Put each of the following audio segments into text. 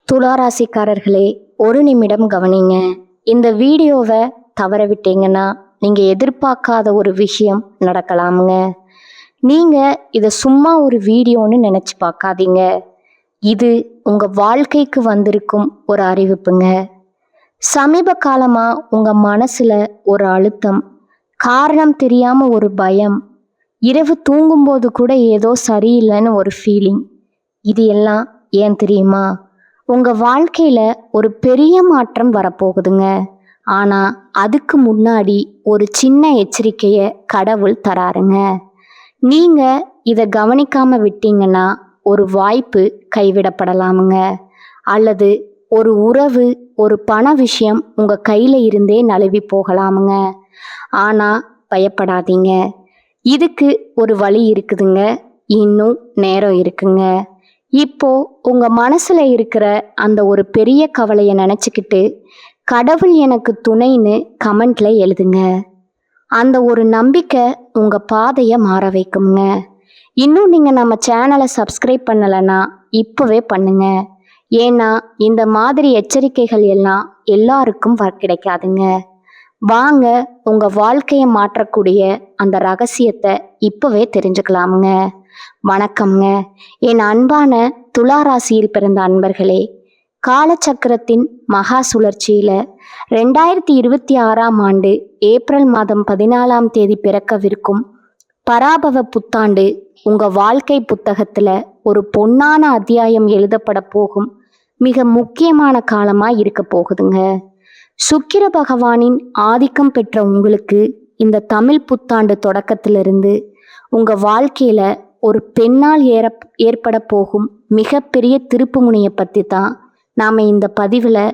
துளாராசிக்காரர்களே, ஒரு நிமிடம் கவனிங்க. இந்த வீடியோவை தவற விட்டீங்கன்னா நீங்க எதிர்பார்க்காத ஒரு விஷயம் நடக்கலாமுங்க. நீங்க இதை சும்மா ஒரு வீடியோன்னு நினைச்சு பார்க்காதீங்க. இது உங்க வாழ்க்கைக்கு வந்திருக்கும் ஒரு அறிவிப்புங்க. சமீப காலமா உங்க மனசுல ஒரு அழுத்தம், காரணம் தெரியாம ஒரு பயம், இரவு தூங்கும்போது கூட ஏதோ சரியில்லைன்னு ஒரு ஃபீலிங். இது எல்லாம் ஏன் தெரியுமா? உங்க வாழ்க்கையில ஒரு பெரிய மாற்றம் வரப்போகுதுங்க. ஆனா அதுக்கு முன்னாடி ஒரு சின்ன எச்சரிக்கைய கடவுள் தராருங்க. நீங்க இதை கவனிக்காம விட்டீங்கன்னா ஒரு வாய்ப்பு கைவிடப்படலாமுங்க. அல்லது ஒரு உறவு, ஒரு பண விஷயம் உங்க கையில இருந்தே நழுவி போகலாமுங்க. ஆனா பயப்படாதீங்க, இதுக்கு ஒரு வழி இருக்குதுங்க. இன்னும் நேரம் இருக்குங்க. இப்போ உங்க மனசுல இருக்கிற அந்த ஒரு பெரிய கவலையை நினைச்சுக்கிட்டு கடவுள் எனக்கு துணைன்னு கமெண்ட்ல எழுதுங்க. அந்த ஒரு நம்பிக்கை உங்க பாதையை மாற வைக்குங்க. இன்னும் நீங்க நம்ம சேனலை சப்ஸ்கிரைப் பண்ணலைன்னா இப்பவே பண்ணுங்க. ஏன்னா இந்த மாதிரி எச்சரிக்கைகள் எல்லாம் எல்லாருக்கும் கிடைக்காதுங்க. வாங்க உங்க வாழ்க்கையை மாற்றக்கூடிய அந்த ரகசியத்தை இப்பவே தெரிஞ்சுக்கலாமுங்க. வணக்கம்ங்க என் அன்பான துளாராசியில் பிறந்த அன்பர்களே. காலச்சக்கரத்தின் மகா சுழற்சியில 2026ஆம் ஆண்டு ஏப்ரல் மாதம் 14ஆம் தேதி பிறக்கவிருக்கும் பராபவ புத்தாண்டு உங்க வாழ்க்கை புத்தகத்துல ஒரு பொன்னான அத்தியாயம் எழுதப்பட போகும் மிக முக்கியமான காலமா இருக்க போகுதுங்க. சுக்கிர பகவானின் ஆதிக்கம் பெற்ற உங்களுக்கு இந்த தமிழ் புத்தாண்டு தொடக்கத்திலிருந்து உங்க வாழ்க்கையில ஒரு பெண்ணால் ஏற்பட போகும் மிகப்பெரிய திருப்பு முனையை பற்றி தான் நாம் இந்த பதிவில்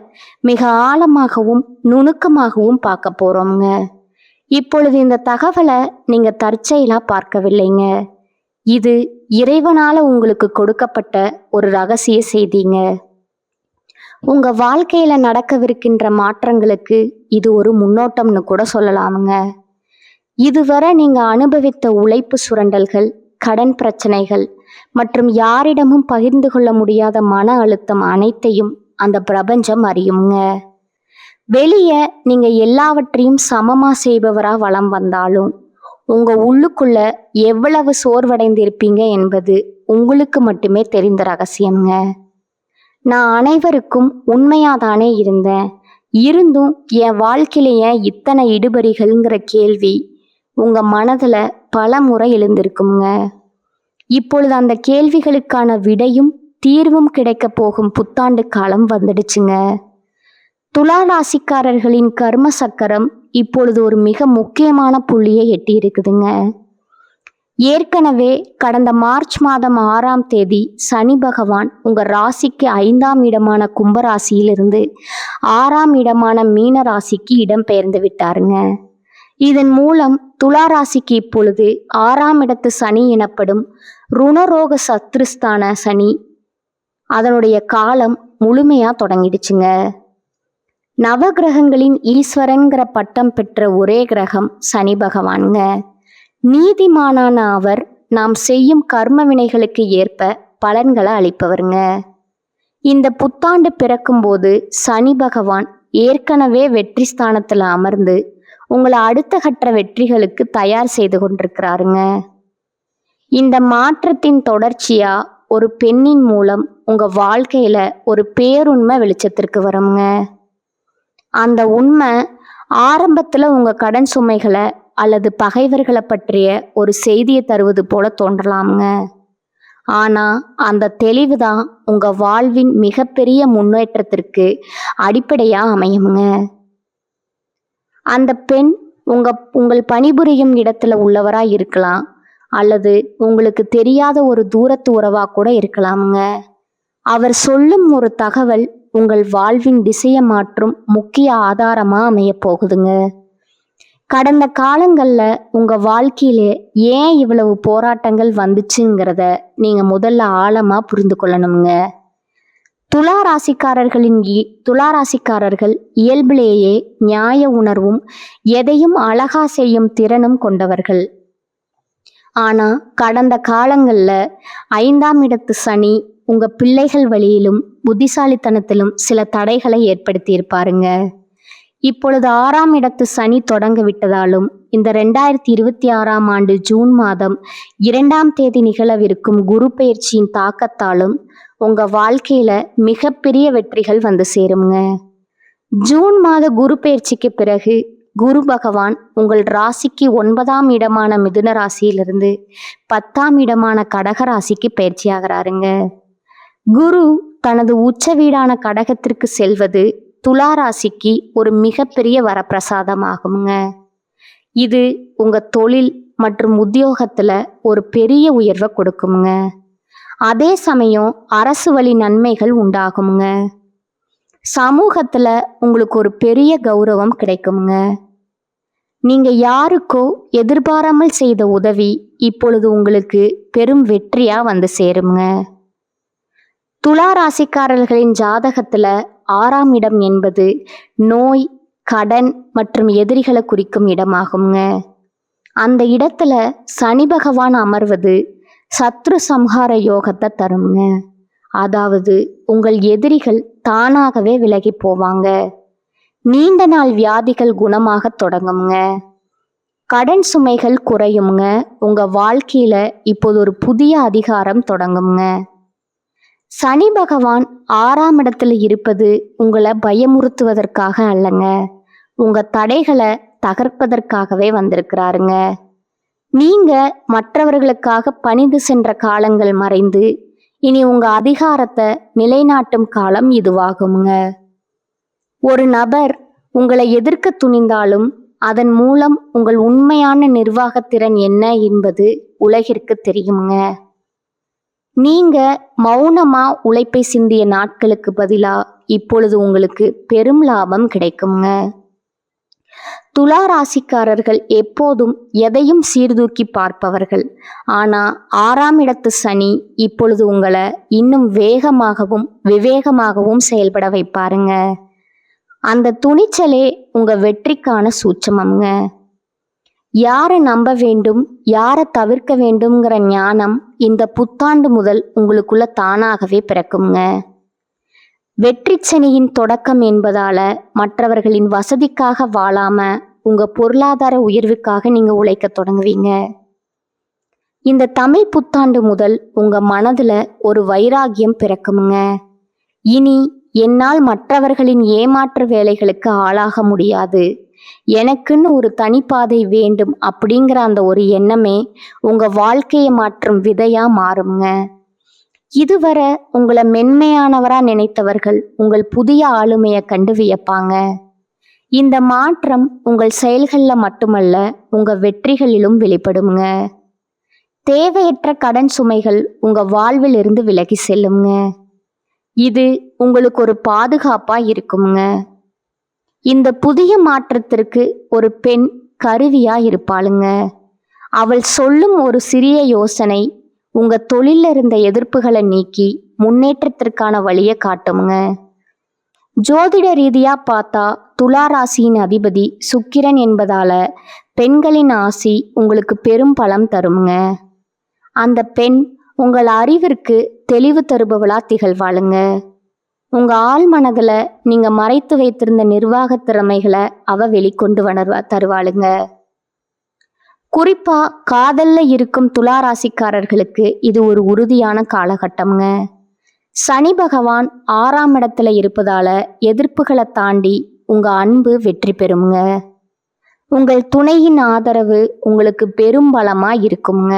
மிக ஆழமாகவும் நுணுக்கமாகவும் பார்க்க போகிறோங்க. இப்பொழுது இந்த தகவலை நீங்கள் தற்செயலாக பார்க்கவில்லைங்க. இது இறைவனால் உங்களுக்கு கொடுக்கப்பட்ட ஒரு ரகசிய செய்திங்க. உங்கள் வாழ்க்கையில் நடக்கவிருக்கின்ற மாற்றங்களுக்கு இது ஒரு முன்னோட்டம்னு கூட சொல்லலாமுங்க. இதுவரை நீங்கள் அனுபவித்த உழைப்பு சுரண்டல்கள், கடன் பிரச்சனைகள் மற்றும் யாரிடமும் பகிர்ந்து கொள்ள முடியாத மன அழுத்தம் அனைத்தையும் அந்த பிரபஞ்சம் அறியுங்க. வெளியே நீங்க எல்லாவற்றையும் சமமா செய்பவரா வலம் வந்தாலும் உங்க உள்ளுக்குள்ள எவ்வளவு சோர்வடைந்திருப்பீங்க என்பது உங்களுக்கு மட்டுமே தெரிந்த ரகசியம்ங்க. நான் அனைவருக்கும் உண்மையாதானே இருந்தும் என் வாழ்க்கையிலேயே இத்தனை இடுபறிகள்ங்கிற கேள்வி உங்க மனதுல பல முறை எழுந்திருக்குங்க. இப்பொழுது அந்த கேள்விகளுக்கான விடையும் தீர்வும் கிடைக்க போகும் புத்தாண்டு காலம் வந்துடுச்சுங்க. துலா ராசிக்காரர்களின் கர்ம சக்கரம் இப்பொழுது ஒரு மிக முக்கியமான புள்ளியை எட்டி இருக்குதுங்க. ஏற்கனவே கடந்த மார்ச் மாதம் 6ஆம் தேதி சனி பகவான் உங்க ராசிக்கு 5ஆம் இடமான கும்பராசியிலிருந்து 6ஆம் இடமான மீன ராசிக்கு இடம் பெயர்ந்து விட்டாருங்க. இதன் மூலம் துலா ராசிக்கு இப்பொழுது 6ஆம் இடத்து சனி எனப்படும் ருணரோக சத்ருஸ்தான சனி அதனுடைய காலம் முழுமையா தொடங்கிடுச்சுங்க. நவகிரகங்களின் ஈஸ்வரன்கிற பட்டம் பெற்ற ஒரே கிரகம் சனி பகவானுங்க. நீதிமானான அவர் நாம் செய்யும் கர்ம வினைகளுக்கு ஏற்ப பலன்களை அளிப்பவருங்க. இந்த புத்தாண்டு பிறக்கும்போது சனி பகவான் ஏற்கனவே வெற்றி ஸ்தானத்துல அமர்ந்து உங்களை அடுத்த கட்ட வெற்றிகளுக்கு தயார் செய்து கொண்டிருக்கிறாருங்க. இந்த மாற்றத்தின் தொடர்ச்சியா ஒரு பெண்ணின் மூலம் உங்க வாழ்க்கையில ஒரு பேருண்மை வெளிச்சத்திற்கு வருங்க. அந்த உண்மை ஆரம்பத்துல உங்க கடன் சுமைகளை அல்லது பகைவர்களை பற்றிய ஒரு செய்தியை தருவது போல தோன்றலாமுங்க. ஆனா அந்த தெளிவுதான் உங்க வாழ்வின் மிகப்பெரிய முன்னேற்றத்திற்கு அடிப்படையா அமையுங்க. அந்த பெண் உங்கள் பணிபுரியும் இடத்துல உள்ளவரா இருக்கலாம், அல்லது உங்களுக்கு தெரியாத ஒரு தூரத்து உறவா கூட இருக்கலாமுங்க. அவர் சொல்லும் ஒரு தகவல் உங்கள் வாழ்வின் திசையை மாற்றும் முக்கிய ஆதாரமா அமைய போகுதுங்க. கடந்த காலங்கள்ல உங்க வாழ்க்கையிலே ஏன் இவ்வளவு போராட்டங்கள் வந்துச்சுங்கிறத நீங்க முதல்ல ஆழமா புரிந்து கொள்ளணுங்க. துலா ராசிக்காரர்கள் இயல்பிலேயே நியாய உணர்வும் எதையும் அழகா செய்யும் திறனும் கொண்டவர்கள். ஆனா கடந்த காலங்கள்ல 5ஆம் இடத்து சனி உங்க பிள்ளைகள் வழியிலும் புத்திசாலித்தனத்திலும் சில தடைகளை ஏற்படுத்தி இருப்பாருங்க. இப்பொழுது 6ஆம் இடத்து சனி தொடங்க விட்டதாலும் இந்த 2026ஆம் ஆண்டு ஜூன் மாதம் 2ஆம் தேதி நிகழவிருக்கும் குரு பெயர்ச்சியின் தாக்கத்தாலும் உங்க வாழ்க்கையில மிகப்பெரிய வெற்றிகள் வந்து சேருங்க. ஜூன் மாத குரு பெயர்ச்சிக்கு பிறகு குரு பகவான் உங்கள் ராசிக்கு 9ஆம் இடமான மிதுன ராசியிலிருந்து 10ஆம் இடமான கடக ராசிக்கு பயிற்சி ஆகிறாருங்க. குரு தனது உச்ச வீடான கடகத்திற்கு செல்வது துலா ராசிக்கு ஒரு மிகப்பெரிய வரப்பிரசாதமாகுங்க. இது உங்க தொழில் மற்றும் உத்தியோகத்துல ஒரு பெரிய உயர்வை கொடுக்குங்க. அதே சமயம் அரசு வழி நன்மைகள் உண்டாகுங்க. சமூகத்துல உங்களுக்கு ஒரு பெரிய கௌரவம் கிடைக்குங்க. நீங்க யாருக்கோ எதிர்பாராமல் செய்த உதவி இப்பொழுது உங்களுக்கு பெரும் வெற்றியா வந்து சேருங்க. துலா ராசிக்காரர்களின் ஜாதகத்துல 6ஆம் இடம் என்பது நோய், கடன் மற்றும் எதிரிகளை குறிக்கும் இடமாகுங்க. அந்த இடத்துல சனி பகவான் அமர்வது சத்ரு சம்ஹார யோகத்தை தருங்க. அதாவது உங்கள் எதிரிகள் தானாகவே விலகி போவாங்க. நீண்ட நாள் வியாதிகள் குணமாக தொடங்குங்க. கடன் சுமைகள் குறையுங்க. உங்க வாழ்க்கையில இப்போது ஒரு புதிய அதிகாரம் தொடங்குங்க. சனி பகவான் 6ஆம் இடத்துல இருப்பது உங்களை பயமுறுத்துவதற்காக அல்லங்க, உங்க தடைகளை தகர்ப்பதற்காகவே வந்திருக்கிறாருங்க. நீங்க மற்றவர்களுக்காக பணிந்து சென்ற காலங்கள் மறைந்து இனி உங்க அதிகாரத்தை நிலைநாட்டும் காலம் இதுவாகுங்க. ஒரு நபர் உங்களை எதிர்க்க துணிந்தாலும் அதன் மூலம் உங்கள் உண்மையான நிர்வாகத்திறன் என்ன என்பது உலகிற்கு தெரியுங்க. நீங்க மௌனமா உழைப்பை சிந்திய நாட்களுக்கு பதிலா இப்பொழுது உங்களுக்கு பெரும் லாபம் கிடைக்குங்க. துலா ராசிக்காரர்கள் எப்போதும் எதையும் சீர்தூக்கி பார்ப்பவர்கள். ஆனா 6ஆம் இடத்து சனி இப்பொழுது உங்களை இன்னும் வேகமாகவும் விவேகமாகவும் செயல்பட வைப்பாருங்க. அந்த துணிச்சலே உங்க வெற்றிக்கான சூட்சமங்க. யாரை நம்ப வேண்டும், யாரை தவிர்க்க வேண்டும்ங்கிற ஞானம் இந்த புத்தாண்டு முதல் உங்களுக்குள்ள தானாகவே பிறக்குங்க. வெற்றி சனியின் தொடக்கம் என்பதால மற்றவர்களின் வசதிக்காக வாழாம உங்க பொருளாதார உயர்வுக்காக நீங்க உழைக்க தொடங்குவீங்க. இந்த தமிழ் புத்தாண்டு முதல் உங்க மனதுல ஒரு வைராகியம் பிறக்குமுங்க. இனி என்னால் மற்றவர்களின் ஏமாற்று வேலைகளுக்கு ஆளாக முடியாது, எனக்குன்னு ஒரு தனிப்பாதை வேண்டும் அப்படிங்கிற அந்த ஒரு எண்ணமே உங்க வாழ்க்கையை மாற்றும் விதையா மாறுங்க. இதுவரை உங்களை மென்மையானவரா நினைத்தவர்கள் உங்கள் புதிய ஆளுமையை கண்டு வியப்பாங்க. இந்த மாற்றம் உங்கள் செயல்களில் மட்டுமல்ல, உங்க வெற்றிகளிலும் வெளிப்படுங்க. தேவையற்ற கடன் சுமைகள் உங்க வாழ்வில் இருந்து விலகி செல்லுங்க. இது உங்களுக்கு ஒரு பாதுகாப்பா இருக்குங்க. இந்த புதிய மாற்றத்திற்கு ஒரு பெண் கருவியா இருப்பாளுங்க. அவள் சொல்லும் ஒரு சிறிய யோசனை உங்க தொழில இருந்த எதிர்ப்புகளை நீக்கி முன்னேற்றத்திற்கான வழியை காட்டுங்க. ஜோதிட ரீதியா பார்த்தா துலா ராசியின் அதிபதி சுக்கிரன் என்பதால பெண்களின் ஆசி உங்களுக்கு பெரும் பலம் தருங்க. அந்த பெண் உங்கள் அறிவிற்கு தெளிவு தருபவளா திகழ்வாளுங்க. உங்க ஆள் மனதுல நீங்க மறைத்து வைத்திருந்த நிர்வாக திறமைகளை அவ வெளிக்கொண்டு தருவாளுங்க. குறிப்பா காதல்ல இருக்கும் துலா ராசிக்காரர்களுக்கு இது ஒரு உறுதியான காலகட்டம்ங்க. சனி பகவான் 6ஆம் இடத்துல இருப்பதால எதிர்ப்புகளை தாண்டி உங்க அன்பு வெற்றி பெறுங்க. உங்கள் துணையின் ஆதரவு உங்களுக்கு பெரும் பலமா இருக்குங்க.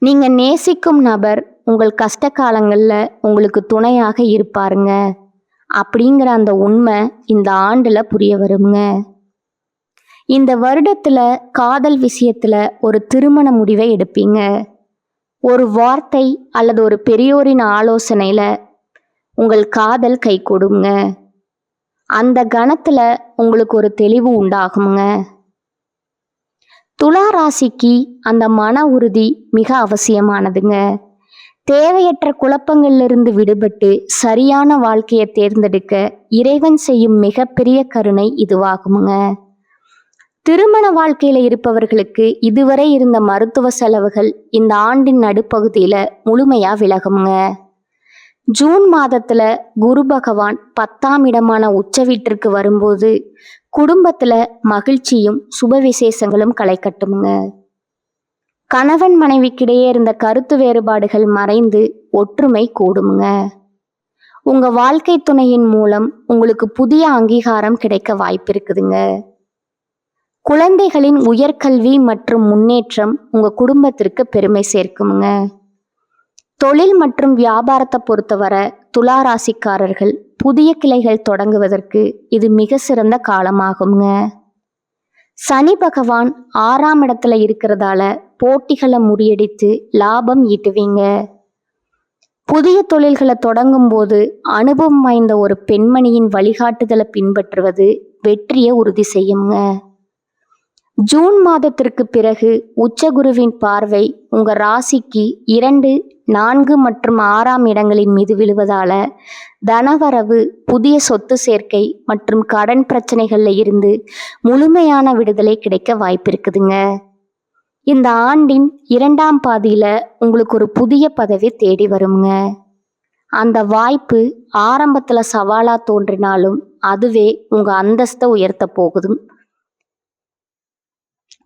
நீங்க நேசிக்கும் நபர் உங்கள் கஷ்ட காலங்கள்ல உங்களுக்கு துணையாக இருப்பாருங்க. அப்படிங்கிற அந்த உண்மை இந்த ஆண்டுல புரிய வருங்க. இந்த வருடத்துல காதல் விஷயத்துல ஒரு திருமண முடிவை எடுப்பீங்க. ஒரு வார்த்தை அல்லது ஒரு பெரியோரின் ஆலோசனையில உங்கள் காதல் கைகூடுங்க. அந்த கணத்துல உங்களுக்கு ஒரு தெளிவு உண்டாகுங்க. துலா ராசிக்கு அந்த மன உறுதி மிக அவசியமானதுங்க. தேவையற்ற குழப்பங்களிலிருந்து விடுபட்டு சரியான வாழ்க்கையை தேர்ந்தெடுக்க இறைவன் செய்யும் மிகப்பெரிய கருணை இதுவாகுங்க. திருமண வாழ்க்கையில இருப்பவர்களுக்கு இதுவரை இருந்த மருத்துவ செலவுகள் இந்த ஆண்டின் நடுப்பகுதியில முழுமையா விலகுங்க. ஜூன் மாதத்துல குரு பகவான் 10ஆம் இடமான உச்ச வீட்டிற்கு வரும்போது குடும்பத்துல மகிழ்ச்சியும் சுப விசேஷங்களும் களை கட்டுமுங்க. கணவன் மனைவிக்கிடையே இருந்த கருத்து வேறுபாடுகள் மறைந்து ஒற்றுமை கூடுமுங்க. உங்க வாழ்க்கை துணையின் மூலம் உங்களுக்கு புதிய அங்கீகாரம் கிடைக்க வாய்ப்பு இருக்குதுங்க. குழந்தைகளின் உயர்கல்வி மற்றும் முன்னேற்றம் உங்க குடும்பத்திற்கு பெருமை சேர்க்குமுங்க. தொழில் மற்றும் வியாபாரத்தை பொறுத்தவரை துலா ராசிக்காரர்கள் புதிய கிளைகள் தொடங்குவதற்கு இது மிக சிறந்த காலமாகுங்க. சனி பகவான் 6ஆம் இடத்துல இருக்கிறதால போட்டிகளை முறியடித்து லாபம் ஈட்டுவீங்க. புதிய தொழில்களை தொடங்கும் போது அனுபவம் வாய்ந்த ஒரு பெண்மணியின் வழிகாட்டுதலை பின்பற்றுவது வெற்றியை உறுதி செய்யுங்க. ஜூன் மாதத்திற்கு பிறகு உச்சகுருவின் பார்வை உங்க ராசிக்கு 2, 4 மற்றும் 6ஆம் இடங்களின் மீது விழுவதால தனவரவு, புதிய சொத்து சேர்க்கை மற்றும் கடன் பிரச்சனைகள்ல இருந்து முழுமையான விடுதலை கிடைக்க வாய்ப்பு இருக்குதுங்க. இந்த ஆண்டின் 2ஆம் பாதியில உங்களுக்கு ஒரு புதிய பதவி தேடி வருங்க. அந்த வாய்ப்பு ஆரம்பத்துல சவாலா தோன்றினாலும் அதுவே உங்க அந்தஸ்தை உயர்த்த போகுது,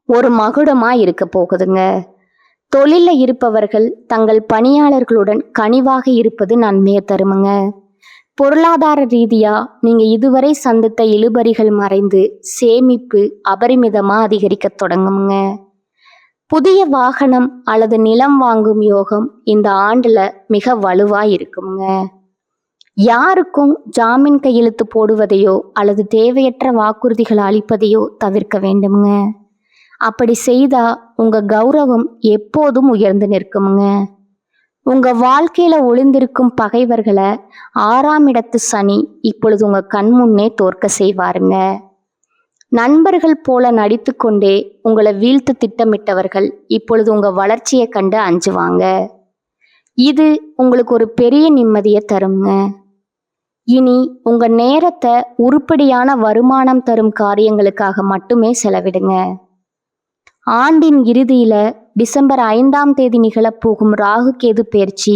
ஒரு மகுடமா இருக்க போகுதுங்க. தொழில இருப்பவர்கள் தங்கள் பணியாளர்களுடன் கனிவாக இருப்பது நன்மையை தருமுங்க. பொருளாதார ரீதியா நீங்க இதுவரை சந்தித்த இழுபறிகள் மறைந்து சேமிப்பு அபரிமிதமா அதிகரிக்க தொடங்குங்க. புதிய வாகனம் அல்லது நிலம் வாங்கும் யோகம் இந்த ஆண்டுல மிக வலுவா இருக்குங்க. யாருக்கும் ஜாமீன் கையெழுத்து போடுவதையோ அல்லது தேவையற்ற வாக்குறுதிகள் அளிப்பதையோ தவிர்க்க வேண்டுமுங்க. அப்படி செய்தா உங்க கௌரவம் எப்போதும் உயர்ந்து நிற்குமுங்க. உங்க வாழ்க்கையில ஒளிந்திருக்கும் பகைவர்களை 6ஆம் இடத்து சனி இப்பொழுது உங்க கண் முன்னே தோற்க செய்வாருங்க. நண்பர்கள் போல நடித்து கொண்டே உங்களை வீழ்த்து திட்டமிட்டவர்கள் இப்பொழுது உங்க வளர்ச்சியை கண்டு அஞ்சுவாங்க. இது உங்களுக்கு ஒரு பெரிய நிம்மதியை தருங்க. இனி உங்க நேரத்தை உருப்படியான வருமானம் தரும் காரியங்களுக்காக மட்டுமே செலவிடுங்க. ஆண்டின் இறுதியில டிசம்பர் 5ஆம் தேதி நிகழப்போகும் ராகு கேது பெயர்ச்சி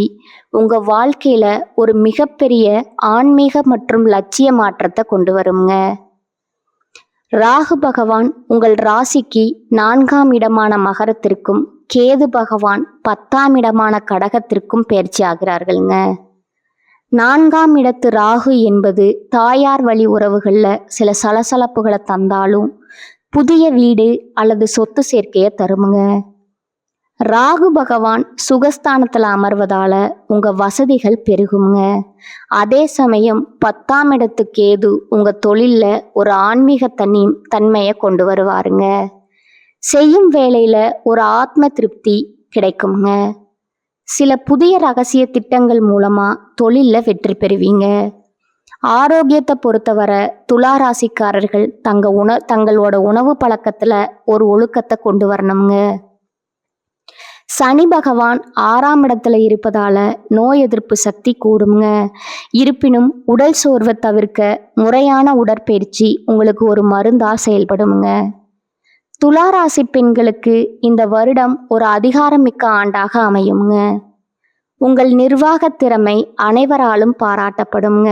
உங்க வாழ்க்கையில ஒரு மிகப்பெரிய ஆன்மீக மற்றும் லட்சிய மாற்றத்தை கொண்டு வருங்க. ராகு பகவான் உங்கள் ராசிக்கு 4ஆம் இடமான மகரத்திற்கும் கேது பகவான் 10ஆம் இடமான கடகத்திற்கும் பெயர்ச்சி ஆகிறார்கள்ங்க. 4ஆம் இடத்து ராகு என்பது தாயார் வழி உறவுகள்ல சில சலசலப்புகளை தந்தாலும் புதிய வீடு அல்லது சொத்து சேர்க்கையை தருமுங்க. ராகு பகவான் சுகஸ்தானத்துல அமர்வதால உங்க வசதிகள் பெருகுங்க. அதே சமயம் 10ஆம் இடத்து கேது உங்க தொழில்ல ஒரு ஆன்மீக தன்மையை கொண்டு வருவாருங்க. செய்யும் வேலையில ஒரு ஆத்ம திருப்தி கிடைக்குங்க. சில புதிய ரகசிய திட்டங்கள் மூலமா தொழில்ல வெற்றி பெறுவீங்க. ஆரோக்கியத்தை பொறுத்தவரை துலா ராசிக்காரர்கள் தங்களோட உணவு பழக்கத்துல ஒரு ஒழுக்கத்தை கொண்டு வரணுங்க. சனி பகவான் 6ஆம் இடத்துல இருப்பதால நோய் எதிர்ப்பு சக்தி கூடுங்க. இருப்பினும் உடல் சோர்வை தவிர்க்க முறையான உடற்பயிற்சி உங்களுக்கு ஒரு மருந்தா செயல்படுங்க. துலா ராசி பெண்களுக்கு இந்த வருடம் ஒரு அதிகாரமிக்க ஆண்டாக அமையுங்க. உங்கள் நிர்வாக திறமை அனைவராலும் பாராட்டப்படுங்க.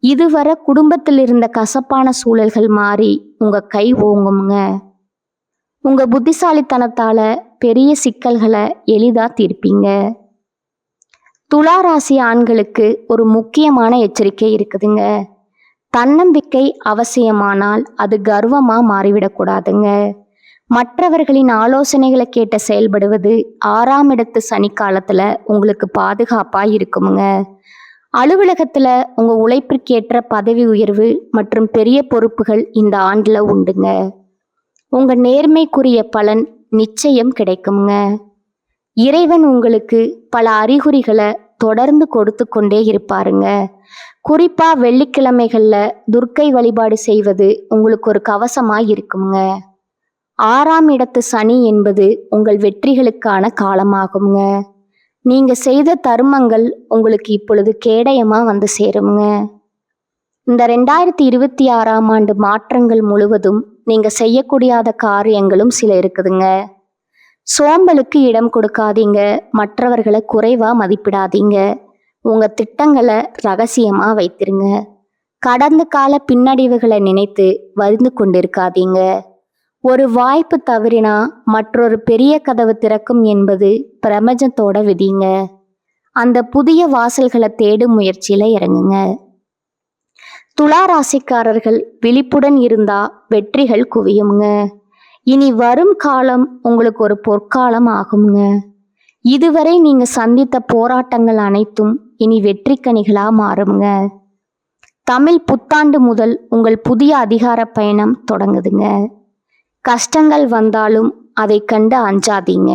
இதுவரை குடும்பத்தில் இருந்த கசப்பான சூழல்கள் மாறி உங்க கை ஓங்குங்க. உங்க புத்திசாலித்தனத்தால பெரிய சிக்கல்களை எளிதா தீர்ப்பீங்க. துலா ராசி ஆண்களுக்கு ஒரு முக்கியமான எச்சரிக்கை இருக்குதுங்க. தன்னம்பிக்கை அவசியமானால் அது கர்வமா மாறிவிடக்கூடாதுங்க. மற்றவர்களின் ஆலோசனைகளை கேட்டு செயல்படுவது 6ஆம் இடத்து சனி காலத்துல உங்களுக்கு பாதுகாப்பா இருக்குமுங்க. அலுவலகத்துல உங்க உழைப்பிற்கேற்ற பதவி உயர்வு மற்றும் பெரிய பொறுப்புகள் இந்த ஆண்டுல உண்டுங்க. உங்க நேர்மைக்குரிய பலன் நிச்சயம் கிடைக்குங்க. இறைவன் உங்களுக்கு பல அறிகுறிகளை தொடர்ந்து கொடுத்து கொண்டே இருப்பாருங்க. குறிப்பா வெள்ளிக்கிழமைகள்ல துர்க்கை வழிபாடு செய்வது உங்களுக்கு ஒரு கவசமா இருக்குங்க. 6ஆம் இடத்து சனி என்பது உங்கள் வெற்றிகளுக்கான காலமாகுங்க. நீங்க செய்த தர்மங்கள் உங்களுக்கு இப்பொழுது கேடயமா வந்து சேருங்க. இந்த 2026ஆம் ஆண்டு மாற்றங்கள் முழுவதும் நீங்க செய்யக்கூடாத காரியங்களும் சில இருக்குதுங்க. சோம்பலுக்கு இடம் கொடுக்காதீங்க. மற்றவர்களை குறைவா மதிப்பிடாதீங்க. உங்க திட்டங்களை ரகசியமா வைத்திருங்க. கடந்த கால பின்னடைவுகளை நினைத்து வருந்து கொண்டிருக்காதீங்க. ஒரு வாய்ப்பு தவறினா மற்றொரு பெரிய கதவு திறக்கும் என்பது பிரபஞ்சத்தோட விதிங்க. அந்த புதிய வாசல்களை தேடும் முயற்சியில இறங்குங்க. துலா ராசிக்காரர்கள் விழிப்புடன் இருந்தா வெற்றிகள் குவியுங்க. இனி வரும் காலம் உங்களுக்கு ஒரு பொற்காலம் ஆகுங்க. இதுவரை நீங்க சந்தித்த போராட்டங்கள் அனைத்தும் இனி வெற்றி கனிகளா மாறுங்க. தமிழ் புத்தாண்டு முதல் உங்கள் புதிய அதிகார பயணம் தொடங்குதுங்க. கஷ்டங்கள் வந்தாலும் அதை கண்டு அஞ்சாதீங்க.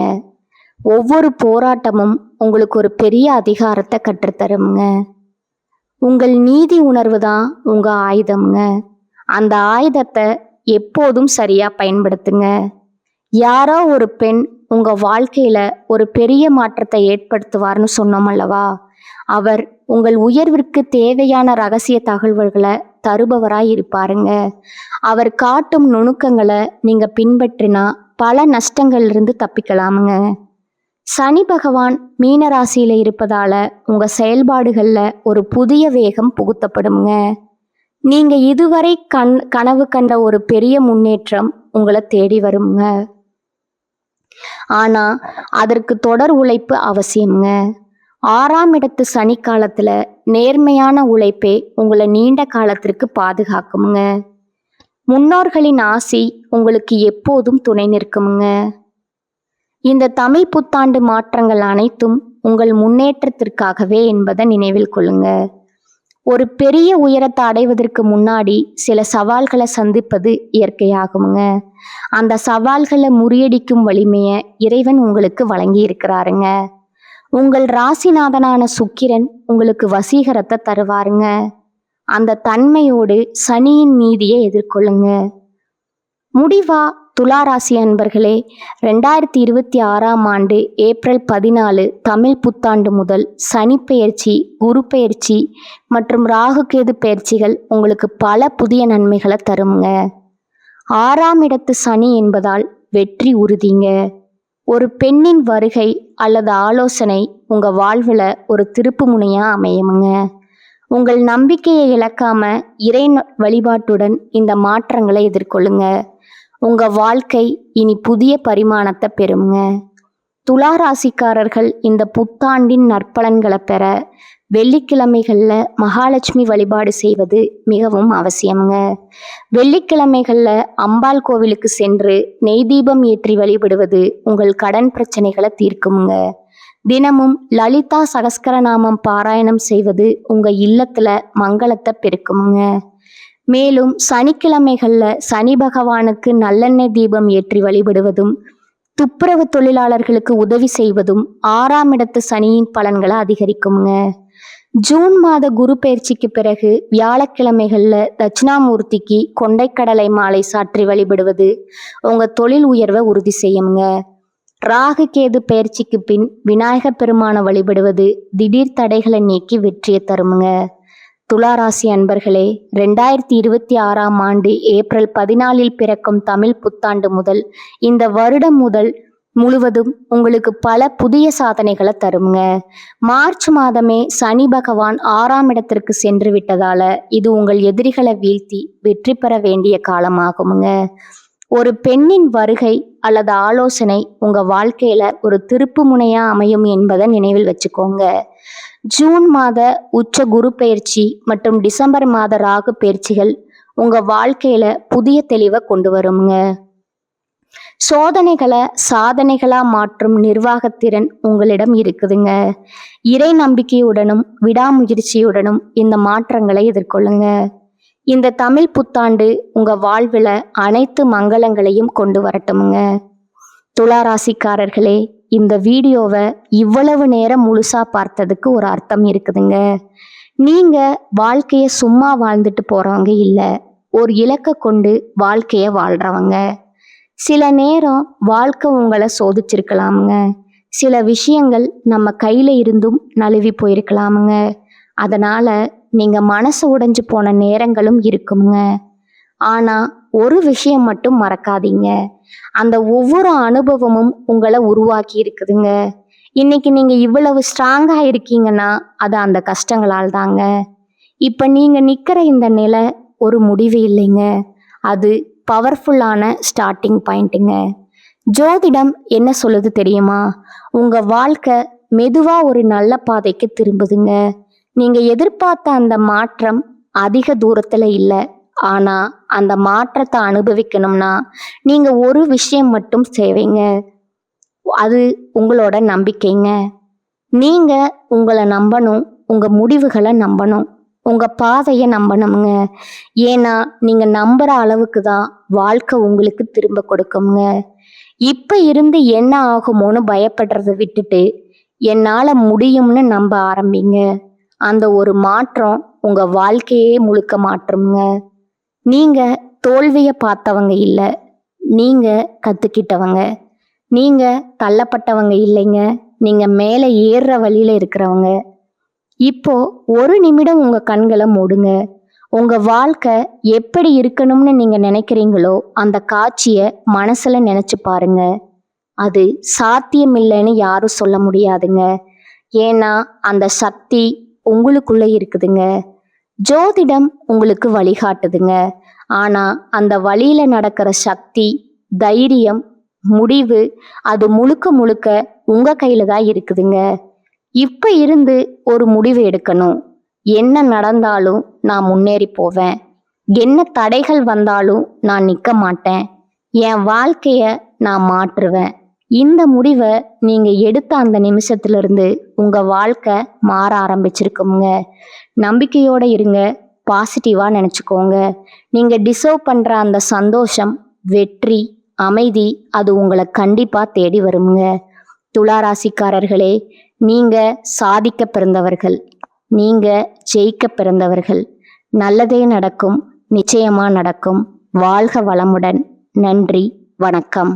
ஒவ்வொரு போராட்டமும் உங்களுக்கு ஒரு பெரிய அதிகாரத்தை கற்றுத்தருங்க. உங்கள் நீதி உணர்வு தான் உங்க ஆயுதம்ங்க. அந்த ஆயுதத்தை எப்போதும் சரியா பயன்படுத்துங்க. யாரோ ஒரு பெண் உங்க வாழ்க்கையில ஒரு பெரிய மாற்றத்தை ஏற்படுத்துவார்னு சொன்னோம் அல்லவா? அவர் உங்கள் உயர்விற்கு தேவையான ரகசிய தகவல்களை தருபவராய் இருப்பாருங்க. அவர் காட்டும் நுணுக்கங்களை நீங்க பின்பற்றினா பல நஷ்டங்கள்ல தப்பிக்கலாமுங்க. சனி பகவான் மீன ராசியில இருப்பதால உங்க செயல்பாடுகள்ல ஒரு புதிய வேகம் புகுத்தப்படுங்க. நீங்க இதுவரை கனவு கண்ட ஒரு பெரிய முன்னேற்றம் உங்களை தேடி வருங்க. ஆனா அதற்கு தொடர் உழைப்பு அவசியம்ங்க. 6ஆம் இடத்து சனி காலத்துல நேர்மையான உழைப்பே உங்களை நீண்ட காலத்திற்கு பாதுகாக்குங்க. முன்னோர்களின் ஆசி உங்களுக்கு எப்போதும் துணை நிற்குமுங்க. இந்த தமிழ் புத்தாண்டு மாற்றங்கள் அனைத்தும் உங்கள் முன்னேற்றத்திற்காகவே என்பதை நினைவில் கொள்ளுங்க. ஒரு பெரிய உயரத்தை அடைவதற்கு முன்னாடி சில சவால்களை சந்திப்பது இயற்கையாகுங்க. அந்த சவால்களை முறியடிக்கும் வலிமையை இறைவன் உங்களுக்கு வழங்கி இருக்கிறாருங்க. உங்கள் ராசிநாதனான சுக்கிரன் உங்களுக்கு வசீகரத்தை தருவாருங்க. அந்த தன்மையோடு சனியின் நீதியை எதிர்கொள்ளுங்க. முடிவா துலா ராசி அன்பர்களே, 2026ஆம் ஆண்டு ஏப்ரல் 14 தமிழ் புத்தாண்டு முதல் சனி பெயர்ச்சி, குரு பெயர்ச்சி மற்றும் ராகு கேது பெயர்ச்சிகள் உங்களுக்கு பல புதிய நன்மைகளை தருங்க. 6ஆம் இடத்து சனி என்பதால் வெற்றி உறுதிங்க. ஒரு பெண்ணின் வருகை அல்லது ஆலோசனை உங்க வாழ்வுல ஒரு திருப்பு முனையா அமையுங்க. உங்கள் நம்பிக்கையை இழக்காம இறை வழிபாட்டுடன் இந்த மாற்றங்களை எதிர்கொள்ளுங்க. உங்க வாழ்க்கை இனி புதிய பரிமாணத்தை பெறுங்க. துலா ராசிக்காரர்கள் இந்த புத்தாண்டின் நற்பலன்களை பெற வெள்ளிக்கிழமைகள்ல மகாலட்சுமி வழிபாடு செய்வது மிகவும் அவசியம்ங்க. வெள்ளிக்கிழமைகள்ல அம்பாள் கோவிலுக்கு சென்று நெய் தீபம் ஏற்றி வழிபடுவது உங்கள் கடன் பிரச்சனைகளை தீர்க்குங்க. தினமும் லலிதா சகஸ்கரநாமம் பாராயணம் செய்வது உங்க இல்லத்துல மங்களத்தை பெருக்குங்க. மேலும் சனிக்கிழமைகள்ல சனி பகவானுக்கு நல்லெண்ணெய் தீபம் ஏற்றி வழிபடுவதும் துப்புரவு தொழிலாளர்களுக்கு உதவி செய்வதும் 6ஆம் இடத்து சனியின் பலன்களை அதிகரிக்குங்க. ஜூன் மாத குரு பயிற்சிக்கு பிறகு வியாழக்கிழமைகள்ல தட்சிணாமூர்த்திக்கு கொண்டைக்கடலை மாலை சாற்றி வழிபடுவது உங்க தொழில் உயர்வை உறுதி செய்யுங்க. ராகு கேது பயிற்சிக்கு பின் விநாயகர் பெருமானை வழிபடுவது திடீர் தடைகளை நீக்கி வெற்றியை தருமுங்க. துளாராசி அன்பர்களே, 2026ஆம் ஆண்டு ஏப்ரல் 14 பிறக்கும் தமிழ் புத்தாண்டு முதல் இந்த வருடம் முழுவதும் உங்களுக்கு பல புதிய சாதனைகளை தருங்க. மார்ச் மாதமே சனி பகவான் 6ஆம் இடத்திற்கு சென்று விட்டதால இது உங்கள் எதிரிகளை வீழ்த்தி வெற்றி பெற வேண்டிய காலமாகுங்க. ஒரு பெண்ணின் வருகை அல்லது ஆலோசனை உங்க வாழ்க்கையில ஒரு திருப்பு முனையா அமையும் என்பதை நினைவில் வச்சுக்கோங்க. ஜூன் மாத உச்ச குரு பயிற்சி மற்றும் டிசம்பர் மாத ராகு பயிற்சிகள் உங்க வாழ்க்கையில புதிய தெளிவை கொண்டு வருங்க. சோதனைகளை சாதனைகளா மாற்றும் நிர்வாகத்திறன் உங்களிடம் இருக்குதுங்க. இறை நம்பிக்கையுடனும் விடாமுயற்சியுடனும் இந்த மாற்றங்களை எதிர்கொள்ளுங்க. இந்த தமிழ் புத்தாண்டு உங்க வாழ்வுல அனைத்து மங்களங்களையும் கொண்டு வரட்டுமுங்க. துளாராசிக்காரர்களே, இந்த வீடியோவை இவ்வளவு நேரம் முழுசா பார்த்ததுக்கு ஒரு அர்த்தம் இருக்குதுங்க. நீங்க வாழ்க்கைய சும்மா வாழ்ந்துட்டு போறவங்க இல்லை, ஒரு இலக்கை கொண்டு வாழ்க்கைய வாழ்றவங்க. சில நேரம் வாழ்க்கை உங்களை சோதிச்சிருக்கலாமுங்க. சில விஷயங்கள் நம்ம கையில இருந்தும் நழுவி போயிருக்கலாமுங்க. அதனால நீங்க மனசு உடைஞ்சு போன நேரங்களும் இருக்குங்க. ஆனா ஒரு விஷயம் மட்டும் மறக்காதீங்க, அந்த ஒவ்வொரு அனுபவமும் உங்களை உருவாக்கி இருக்குதுங்க. இன்னைக்கு நீங்க இவ்வளவு ஸ்ட்ராங்கா இருக்கீங்கன்னா அது அந்த கஷ்டங்களால் தாங்க. இப்ப நீங்க நிக்கிற இந்த நிலை ஒரு முடிவு இல்லைங்க, அது பவர்ஃபுல்லான ஸ்டார்டிங் பாயிண்ட்டுங்க. ஜோதிடம் என்ன சொல்லுது தெரியுமா? உங்க வாழ்க்கை மெதுவா ஒரு நல்ல பாதைக்கு திரும்புதுங்க. நீங்க எதிர்பார்த்த அந்த மாற்றம் அதிக தூரத்துல இல்ல. ஆனா அந்த மாற்றத்தை அனுபவிக்கணும்னா நீங்க ஒரு விஷயம் மட்டும் செய்வீங்க, அது உங்களோட நம்பிக்கைங்க. நீங்க உங்களை நம்பணும், உங்க முடிவுகளை நம்பணும், உங்க பாதையை நம்பணுங்க. ஏன்னா நீங்க நம்புற அளவுக்கு தான் வாழ்க்கை உங்களுக்கு திரும்ப கொடுக்குங்க. இப்ப இருந்து என்ன ஆகுமோன்னு பயப்படுறதை விட்டுட்டு என்னால முடியும்னு நம்ப ஆரம்பிங்க. அந்த ஒரு மாற்றம் உங்க வாழ்க்கையே முழுக்க மாற்றுங்க. நீங்க தோல்விய பார்த்தவங்க இல்ல, நீங்க கத்துக்கிட்டவங்க. நீங்க தள்ளப்பட்டவங்க இல்லைங்க, நீங்க மேலே ஏறுற வழியில இருக்கிறவங்க. இப்போ ஒரு நிமிடம் உங்க கண்களை மூடுங்க. உங்க வாழ்க்கை எப்படி இருக்கணும்னு நீங்க நினைக்கிறீங்களோ அந்த காட்சியை மனசுல நினைச்சு பாருங்க. அது சாத்தியம் இல்லைன்னு யாரும் சொல்ல முடியாதுங்க. ஏன்னா அந்த சக்தி உங்களுக்குள்ள இருக்குதுங்க. ஜோதிடம் உங்களுக்கு வழிகாட்டுதுங்க. ஆனா அந்த வழியில நடக்கிற சக்தி, தைரியம், முடிவு அது முழுக்க முழுக்க உங்க கையில தான் இருக்குதுங்க. இப்ப இருந்து ஒரு முடிவு எடுக்கணும். என்ன நடந்தாலும் நான் முன்னேறி போவேன், என்ன தடைகள் வந்தாலும் நான் நிக்க மாட்டேன், என் வாழ்க்கைய நான் மாற்றுவேன். இந்த முடிவை நீங்க எடுத்த அந்த நிமிஷத்துல இருந்து உங்க வாழ்க்கை மாற ஆரம்பிச்சிருக்குங்க. நம்பிக்கையோட இருங்க, பாசிட்டிவா நினைச்சுக்கோங்க. நீங்க டிசர்வ் பண்ற அந்த சந்தோஷம், வெற்றி, அமைதி அது உங்களை கண்டிப்பா தேடி வருங்க. துளாராசிக்காரர்களே, நீங்க சாதிக்க பிறந்தவர்கள், நீங்க ஜெயிக்க பிறந்தவர்கள். நல்லதே நடக்கும், நிச்சயமா நடக்கும். வாழ்க வளமுடன். நன்றி, வணக்கம்.